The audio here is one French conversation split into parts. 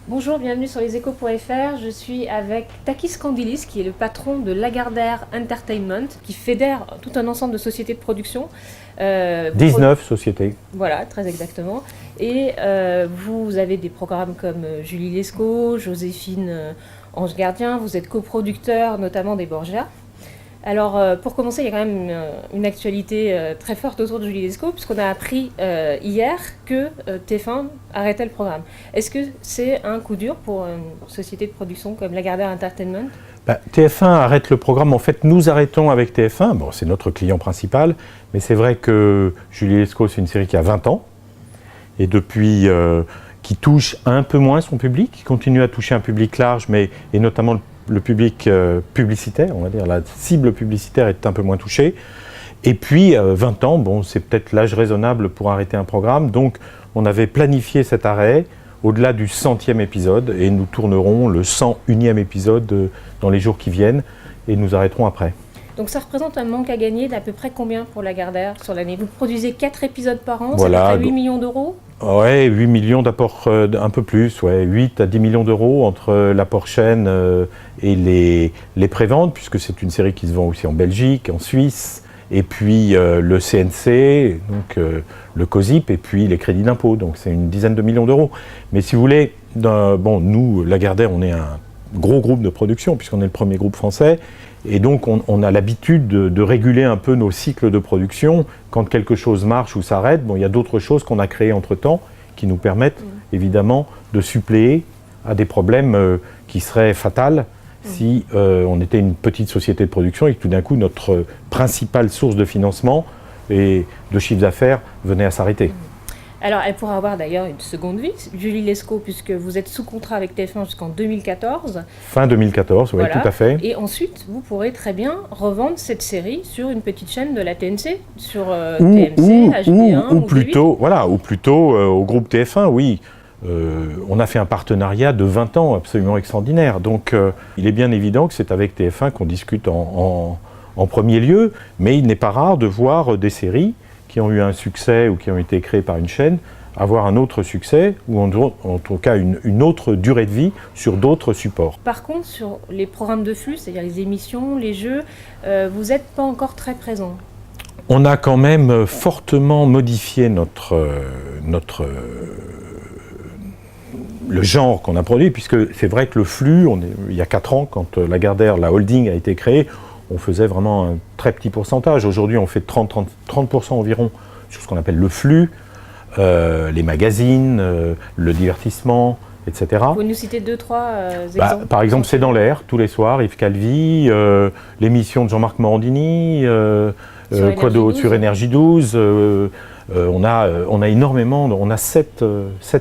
Bonjour, bienvenue sur leséchos.fr. Je suis avec Takis Kandilis, qui est le patron de Lagardère Entertainment, qui fédère tout un ensemble de sociétés de production. 19 sociétés. Voilà, très exactement. Et vous avez des programmes comme Julie Lescaut, Joséphine Ange Gardien. Vous êtes coproducteur notamment des Borgia. Alors, pour commencer, il y a quand même une actualité très forte autour de Julie Lescaut, puisqu'on a appris hier que TF1 arrêtait le programme. Est-ce que c'est un coup dur pour une société de production comme Lagardère Entertainment ? TF1 arrête le programme. En fait, nous arrêtons avec TF1. Bon, c'est notre client principal, mais c'est vrai que Julie Lescaut, c'est une série qui a 20 ans, et depuis, qui touche un peu moins son public, qui continue à toucher un public large, et notamment le public publicitaire, on va dire, la cible publicitaire est un peu moins touchée. Et puis, 20 ans, bon, c'est peut-être l'âge raisonnable pour arrêter un programme. Donc, on avait planifié cet arrêt au-delà du 100e épisode, et nous tournerons le 101e épisode dans les jours qui viennent, et nous arrêterons après. Donc ça représente un manque à gagner d'à peu près combien pour Lagardère sur l'année ? Vous produisez 4 épisodes par an, voilà, c'est à peu près 8 millions d'euros ? Ouais, 8 millions d'apport, un peu plus, ouais, 8 à 10 millions d'euros entre l'apport chaîne et les préventes, puisque c'est une série qui se vend aussi en Belgique, en Suisse, et puis le CNC, donc le COSIP, et puis les crédits d'impôt, donc c'est une dizaine de millions d'euros. Mais si vous voulez, bon, nous, Lagardère, on est un gros groupe de production, puisqu'on est le premier groupe français, et donc on a l'habitude de réguler un peu nos cycles de production. Quand quelque chose marche ou s'arrête, bon, il y a d'autres choses qu'on a créées entre-temps qui nous permettent évidemment de suppléer à des problèmes qui seraient fatals si on était une petite société de production et que tout d'un coup notre principale source de financement et de chiffre d'affaires venait à s'arrêter. Alors, elle pourra avoir d'ailleurs une seconde vie, Julie Lescaut, puisque vous êtes sous contrat avec TF1 jusqu'en 2014. Fin 2014, oui, voilà. Tout à fait. Et ensuite, vous pourrez très bien revendre cette série sur une petite chaîne de la TNC, sur TMC, HD1 ou plutôt, voilà, ou plutôt au groupe TF1, oui. On a fait un partenariat de 20 ans absolument extraordinaire. Donc, il est bien évident que c'est avec TF1 qu'on discute en premier lieu, mais il n'est pas rare de voir des séries qui ont eu un succès ou qui ont été créés par une chaîne, avoir un autre succès, ou en tout cas une autre durée de vie sur d'autres supports. Par contre, sur les programmes de flux, c'est-à-dire les émissions, les jeux, vous n'êtes pas encore très présent. On a quand même fortement modifié le genre qu'on a produit, puisque c'est vrai que le flux, il y a 4 ans, quand Lagardère, la holding a été créée, on faisait vraiment un très petit pourcentage. Aujourd'hui, on fait 30% environ sur ce qu'on appelle le flux, les magazines, le divertissement, etc. Vous pouvez nous citer 2-3 exemples ? Par exemple, C'est dans l'air, tous les soirs, Yves Calvi, l'émission de Jean-Marc Morandini, quoi d'autre sur Énergie 12. On a énormément, on a 7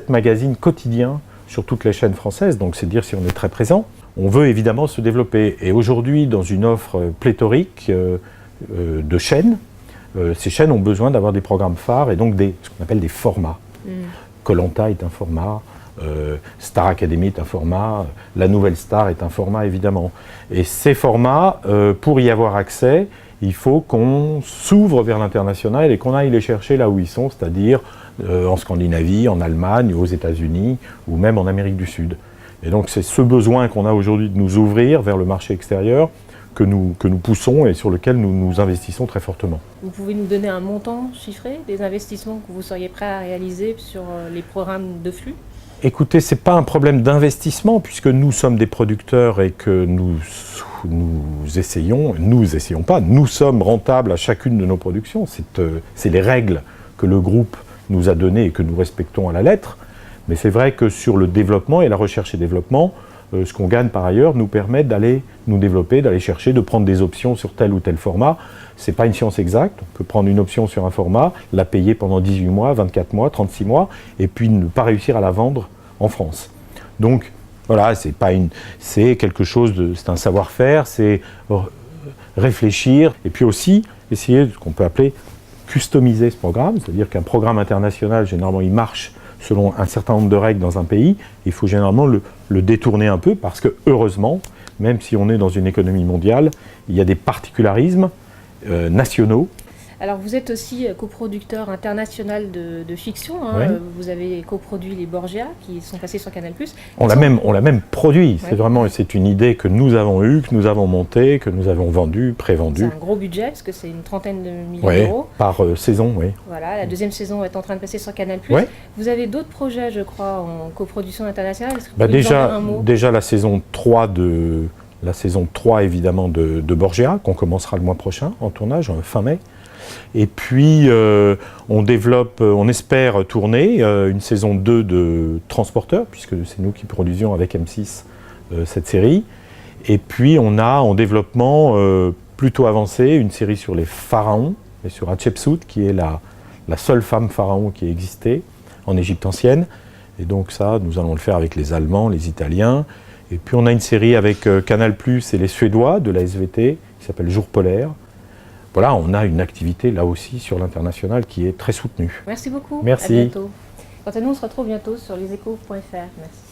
magazines quotidiens sur toutes les chaînes françaises, donc c'est dire si on est très présent. On veut évidemment se développer. Et aujourd'hui, dans une offre pléthorique de chaînes, ces chaînes ont besoin d'avoir des programmes phares et donc ce qu'on appelle des formats. Koh-Lanta est un format, Star Academy est un format, La Nouvelle Star est un format évidemment. Et ces formats, pour y avoir accès, il faut qu'on s'ouvre vers l'international et qu'on aille les chercher là où ils sont, c'est-à-dire en Scandinavie, en Allemagne, aux États-Unis ou même en Amérique du Sud. Et donc c'est ce besoin qu'on a aujourd'hui de nous ouvrir vers le marché extérieur que nous poussons et sur lequel nous investissons très fortement. Vous pouvez nous donner un montant chiffré des investissements que vous seriez prêt à réaliser sur les programmes de flux ? Écoutez, ce n'est pas un problème d'investissement puisque nous sommes des producteurs et que nous sommes rentables à chacune de nos productions. C'est les règles que le groupe nous a données et que nous respectons à la lettre. Mais c'est vrai que sur le développement et la recherche et développement, ce qu'on gagne par ailleurs nous permet d'aller nous développer, d'aller chercher, de prendre des options sur tel ou tel format. Ce n'est pas une science exacte. On peut prendre une option sur un format, la payer pendant 18 mois, 24 mois, 36 mois, et puis ne pas réussir à la vendre en France. Donc voilà, c'est quelque chose c'est un savoir-faire, c'est réfléchir, et puis aussi essayer de ce qu'on peut appeler customiser ce programme, c'est-à-dire qu'un programme international, généralement, il marche selon un certain nombre de règles dans un pays, il faut généralement le détourner un peu parce que, heureusement, même si on est dans une économie mondiale, il y a des particularismes nationaux Alors vous êtes aussi coproducteur international de fiction. Hein. Oui. Vous avez coproduit les Borgia qui sont passés sur Canal+. On l'a même produit. Ouais. C'est une idée que nous avons eue, que nous avons montée, que nous avons vendue, prévendue. C'est un gros budget parce que c'est une trentaine de millions d'euros. Par saison, oui. Voilà, la deuxième saison est en train de passer sur Canal+. Ouais. Vous avez d'autres projets, je crois, en coproduction internationale. Est-ce que vous pouvez nous en dire un mot ? Déjà la saison 3 évidemment de Borgia, qu'on commencera le mois prochain en tournage, fin mai. Et puis on espère tourner une saison 2 de Transporteur, puisque c'est nous qui produisions avec M6 cette série. Et puis on a en développement plutôt avancé une série sur les pharaons, et sur Hatshepsut, qui est la seule femme pharaon qui existait en Égypte ancienne. Et donc ça, nous allons le faire avec les Allemands, les Italiens. Et puis on a une série avec Canal+ et les Suédois de la SVT, qui s'appelle Jour polaire. Voilà, on a une activité là aussi sur l'international qui est très soutenue. Merci beaucoup. Merci. À bientôt. Quant à nous, on se retrouve bientôt sur leséchos.fr. Merci.